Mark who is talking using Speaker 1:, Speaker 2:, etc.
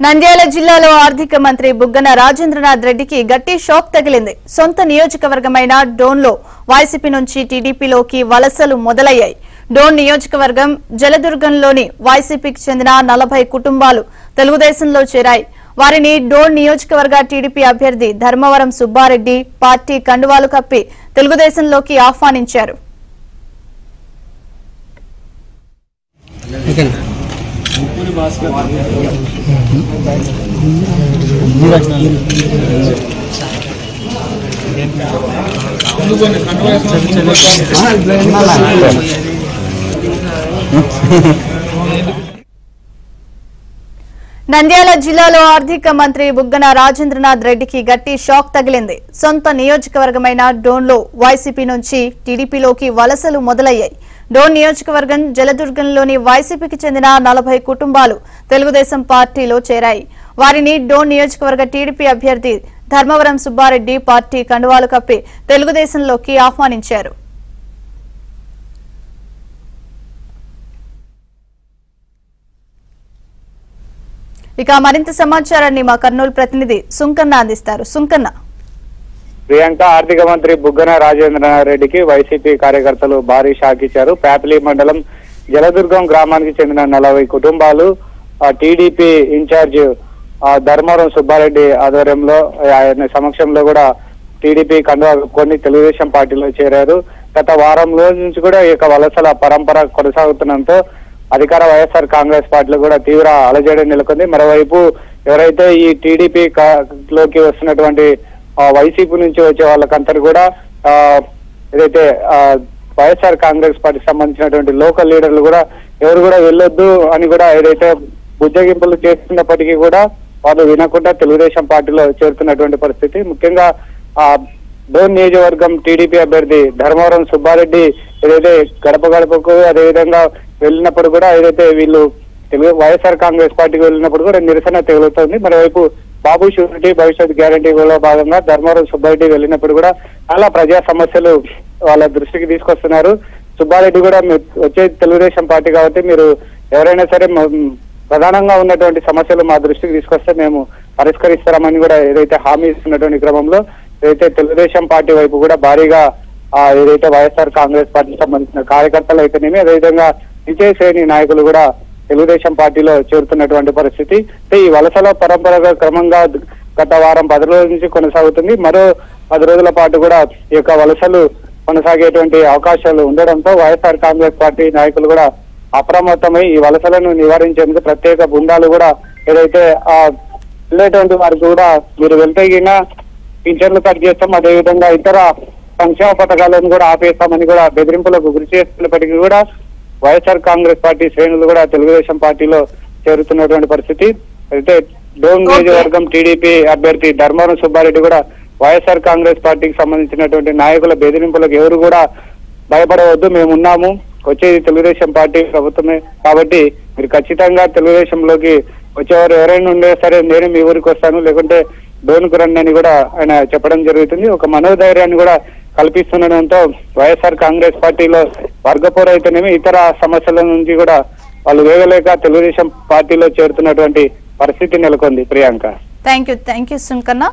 Speaker 1: నంద్యాల జిల్లాలో ఆర్థిక మంత్రి బుగ్గన రాజేంద్రనాథ్ రెడ్డికి గట్టి షాక్ తగిలింది. సొంత నియోజకవర్గమైన డోన్లో వైసీపీ నుంచి టీడీపీలోకి వలసలు మొదలయ్యాయి. డోన్ నియోజకవర్గం జలదుర్గంలోని వైసీపీకి చెందిన 40 కుటుంబాలు తెలుగుదేశంలో చేరాయి. వారిని డోన్ నియోజకవర్గ టీడీపీ అభ్యర్థి ధర్మవరం సుబ్బారెడ్డి పార్టీ కండువాలు కప్పి తెలుగుదేశంలోకి ఆహ్వానించారు. నంద్యాల జిల్లాలో ఆర్థిక మంత్రి బుగ్గన రాజేంద్రనాథ్ రెడ్డికి గట్టి షాక్ తగిలింది. సొంత నియోజకవర్గమైన డోన్లో వైసీపీ నుంచి టీడీపీలోకి వలసలు మొదలయ్యాయి. డోన్ నియోజకవర్గం జలదుర్గంలోని వైసీపీకి చెందిన 40 కుటుంబాలు తెలుగుదేశం పార్టీలో చేరాయి. వారిని డోన్ నియోజకవర్గ టీడీపీ అభ్యర్థి ధర్మవరం సుబ్బారెడ్డి పార్టీ కండువాలు కప్పి తెలుగుదేశంలోకి ఆహ్వానించారు. ఇక మరింత సమాచారాన్ని మా కర్నూలు ప్రతినిధి సుంకన్న అందిస్తారు. సుంకన్న,
Speaker 2: ప్రియాంక, ఆర్థిక మంత్రి బుగ్గన రాజేంద్రనాథ్ రెడ్డికి వైసీపీ కార్యకర్తలు భారీ షాక్ ఇచ్చారు. ప్యాపిలి మండలం జలదుర్గం గ్రామానికి చెందిన 40 కుటుంబాలు టీడీపీ ఇన్ఛార్జ్ ధర్మవరం సుబ్బారెడ్డి ఆధ్వర్యంలో ఆయన సమక్షంలో కూడా టీడీపీ కండువా కప్పుకొని తెలుగుదేశం పార్టీలో చేరారు. గత వారం రోజుల నుంచి కూడా ఈ వలసల పరంపర కొనసాగుతుండటంతో అధికార వైఎస్ఆర్ కాంగ్రెస్ పార్టీలో కూడా తీవ్ర అలజడి నెలకొంది. మరోవైపు ఎవరైతే ఈ టీడీపీ లోకి వస్తున్నటువంటి వైసీపీ నుంచి వచ్చే వాళ్ళకంతా కూడా ఏదైతే వైఎస్ఆర్ కాంగ్రెస్ పార్టీకి సంబంధించినటువంటి లోకల్ లీడర్లు కూడా ఎవరు కూడా వెళ్ళొద్దు అని కూడా ఏదైతే బుజ్జగింపులు చేస్తున్నప్పటికీ కూడా వాళ్ళు వినకుండా తెలుగుదేశం పార్టీలో చేరుతున్నటువంటి పరిస్థితి. ముఖ్యంగా డోన్ నియోజకవర్గం టీడీపీ అభ్యర్థి ధర్మవరం సుబ్బారెడ్డి ఏదైతే గడప గడపకు అదేవిధంగా వెళ్ళినప్పుడు కూడా ఏదైతే వీళ్ళు వైఎస్ఆర్ కాంగ్రెస్ పార్టీకి వెళ్ళినప్పుడు కూడా నిరసన తగులుతోంది. మరోవైపు బాబు షూరిటీ భవిష్యత్ గ్యారంటీలో భాగంగా ధర్మవరం సుబ్బారెడ్డి వెళ్ళినప్పుడు కూడా చాలా ప్రజా సమస్యలు వాళ్ళ దృష్టికి తీసుకొస్తున్నారు. సుబ్బారెడ్డి కూడా వచ్చే తెలుగుదేశం పార్టీ కాబట్టి మీరు ఎవరైనా సరే ప్రధానంగా ఉన్నటువంటి సమస్యలు మా దృష్టికి తీసుకొస్తే మేము పరిష్కరిస్తామని కూడా ఏదైతే హామీ ఇస్తున్నటువంటి క్రమంలో ఏదైతే తెలుగుదేశం పార్టీ వైపు కూడా భారీగా ఏదైతే వైఎస్ఆర్ కాంగ్రెస్ పార్టీకి సంబంధించిన కార్యకర్తలు అయితేనేమి అదేవిధంగా విజయ్ శ్రేణి నాయకులు కూడా తెలుగుదేశం పార్టీలో చేరుతున్నటువంటి పరిస్థితి. ఈ వలసల పరంపరగా క్రమంగా గత వారం 10 రోజుల నుంచి కొనసాగుతుంది. మరో 10 రోజుల పాటు కూడా ఈ యొక్క వలసలు కొనసాగేటువంటి అవకాశాలు ఉండడంతో వైఎస్ఆర్ కాంగ్రెస్ పార్టీ నాయకులు కూడా అప్రమత్తమై ఈ వలసలను నివారించేందుకు ప్రత్యేక బృందాలు కూడా ఏదైతే వెళ్ళేటువంటి వారికి కూడా మీరు వెళ్తే గినా పింఛన్లు కట్ చేస్తాం, అదేవిధంగా ఇతర సంక్షేమ పథకాలను కూడా ఆపేస్తామని కూడా బెదిరింపులకు గురి చేస్తున్నప్పటికీ కూడా వైఎస్ఆర్ కాంగ్రెస్ పార్టీ శ్రేణులు కూడా తెలుగుదేశం పార్టీలో చేరుతున్నటువంటి పరిస్థితి. అయితే డోన్ నియోజకవర్గం టీడీపీ అభ్యర్థి ధర్మవరం సుబ్బారెడ్డి కూడా వైఎస్ఆర్ కాంగ్రెస్ పార్టీకి సంబంధించినటువంటి నాయకుల బెదిరింపులకు ఎవరు కూడా భయపడవద్దు, మేము ఉన్నాము, వచ్చేది తెలుగుదేశం పార్టీ ప్రభుత్వమే కాబట్టి మీరు ఖచ్చితంగా తెలుగుదేశంలోకి వచ్చేవారు ఎవరైనా ఉండే సరే నేను మీ ఊరికి వస్తాను, లేకుంటే డోన్కు రండి అని కూడా ఆయన చెప్పడం జరుగుతుంది. ఒక మనోధైర్యాన్ని కూడా కల్పిస్తుండడంతో వైఎస్ఆర్ కాంగ్రెస్ పార్టీలో వర్గపోరు అయితేనేమి ఇతర సమస్యల నుంచి కూడా వాళ్ళు వేగలేక తెలుగుదేశం పార్టీలో చేరుతున్నటువంటి పరిస్థితి నెలకొంది. Priyanka,
Speaker 1: thank you Sunkanna.